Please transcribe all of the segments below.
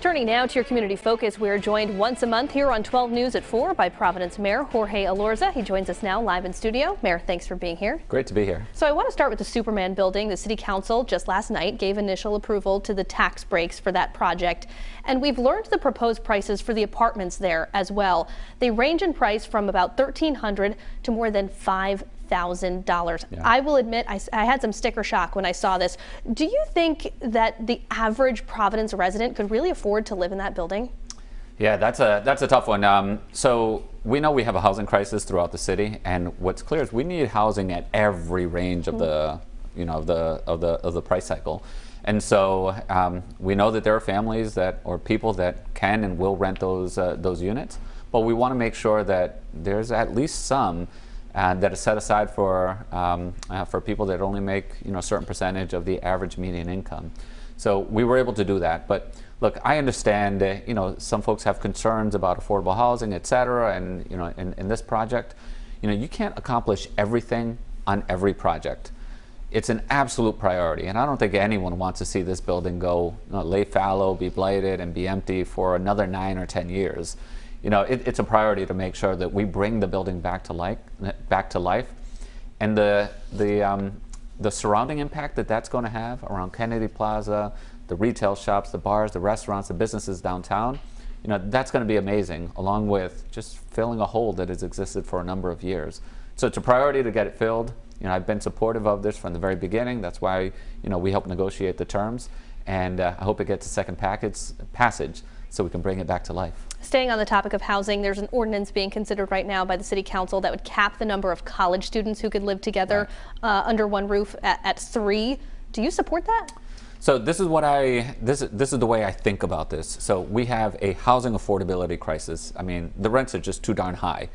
Turning now to your community focus, we're joined once a month here on 12 News at 4 by Providence Mayor Jorge Elorza. He joins us now live in studio. Mayor, thanks for being here. Great to be here. So I want to start with the Superman building. The City Council just last night gave initial approval to the tax breaks for that project. And we've learned the proposed prices for the apartments there as well. They range in price from about $1,300 to more than $5,000. Yeah. I will admit I had some sticker shock when I saw this. Do you think that the average Providence resident could really afford to live in that building? Yeah, that's a tough one. So we know we have a housing crisis throughout the city, and what's clear is we need housing at every range of the of the price cycle. And so we know that there are families or people that can and will rent those units, but we want to make sure that there's at least some that is set aside for people that only make a certain percentage of the average median income. So we were able to do that. But look, I understand some folks have concerns about affordable housing, et cetera, and in this project, you can't accomplish everything on every project. It's an absolute priority, and I don't think anyone wants to see this building go lay fallow, be blighted, and be empty for another 9 or 10 years. It's a priority to make sure that we bring the building back to life, and the surrounding impact that's going to have around Kennedy Plaza, the retail shops, the bars, the restaurants, the businesses downtown. That's going to be amazing, along with just filling a hole that has existed for a number of years. So it's a priority to get it filled. I've been supportive of this from the very beginning. That's why we helped negotiate the terms, and I hope it gets a second passage so we can bring it back to life. Staying on the topic of housing, there's an ordinance being considered right now by the City Council that would cap the number of college students who could live together under one roof at 3. Do you support that? So this is the way I think about this. So we have a housing affordability crisis. I mean, the rents are just too darn high.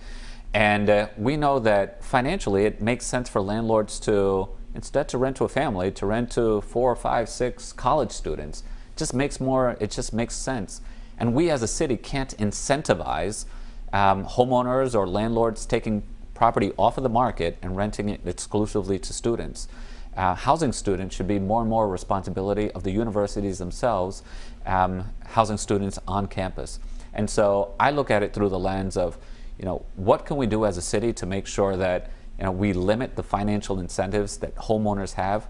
And we know that financially it makes sense for landlords to, instead to rent to a family, to rent to 4, 5, 6 college students. It just makes sense. And we as a city can't incentivize homeowners or landlords taking property off of the market and renting it exclusively to students. Housing students should be more and more responsibility of the universities themselves, housing students on campus. And so I look at it through the lens of, what can we do as a city to make sure that we limit the financial incentives that homeowners have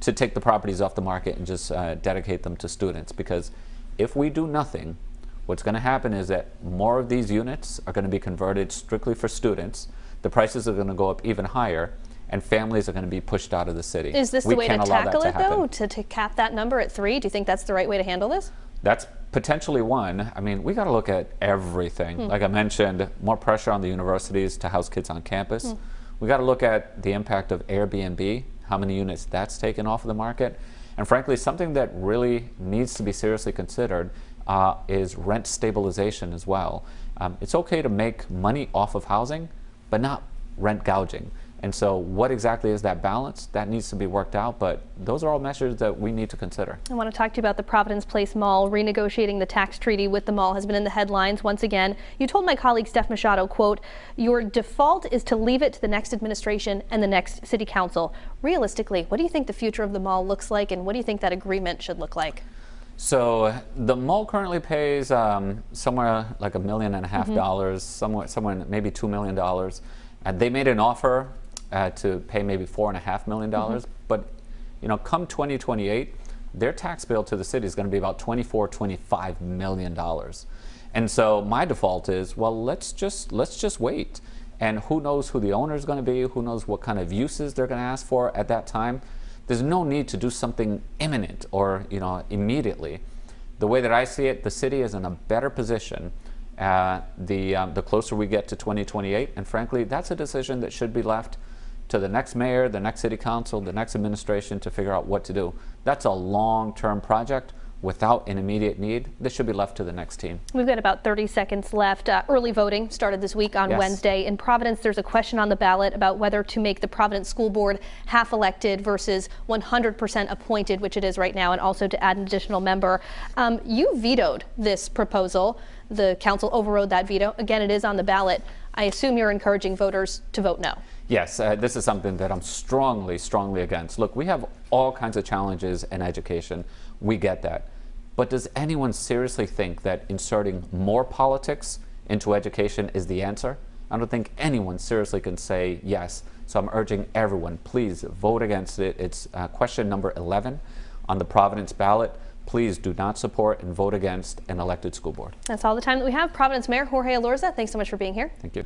to take the properties off the market and just dedicate them to students. Because if we do nothing, what's going to happen is that more of these units are going to be converted strictly for students. The prices are going to go up even higher, and families are going to be pushed out of the city. Is this the way to tackle it, though, to cap that number at 3? Do you think that's the right way to handle this? That's potentially one. I mean, we got to look at everything. Like I mentioned, more pressure on the universities to house kids on campus. We got to look at the impact of Airbnb, how many units that's taken off of the market. And frankly, something that really needs to be seriously considered is rent stabilization as well. It's okay to make money off of housing, but not rent gouging. And so what exactly is that balance? That needs to be worked out, but those are all measures that we need to consider. I want to talk to you about the Providence Place Mall. Renegotiating the tax treaty with the mall has been in the headlines once again. You told my colleague Steph Machado, quote, "Your default is to leave it to the next administration and the next city council." Realistically, what do you think the future of the mall looks like, and what do you think that agreement should look like? So the mall currently pays somewhere like $1.5 million, somewhere maybe $2 million. They made an offer to pay maybe $4.5 million, but come 2028, their tax bill to the city is going to be about $25 million. And so my default is, well, let's just wait. And who knows who the owner is going to be? Who knows what kind of uses they're going to ask for at that time? There's no need to do something imminent or immediately. The way that I see it, the city is in a better position the closer we get to 2028, and frankly, that's a decision that should be left to the next mayor, the next city council, the next administration to figure out what to do. That's a long-term project without an immediate need. This should be left to the next team. We've got about 30 seconds left. Early voting started this week on Wednesday. In Providence, there's a question on the ballot about whether to make the Providence School Board half elected versus 100% appointed, which it is right now, and also to add an additional member. You vetoed this proposal. The council overrode that veto. Again, it is on the ballot. I assume you're encouraging voters to vote no. Yes, this is something that I'm strongly against. Look, we have all kinds of challenges in education. We get that. But does anyone seriously think that inserting more politics into education is the answer? I don't think anyone seriously can say yes. So I'm urging everyone, please vote against it. It's question number 11 on the Providence ballot. Please do not support and vote against an elected school board. That's all the time that we have. Providence Mayor Jorge Elorza, thanks so much for being here. Thank you.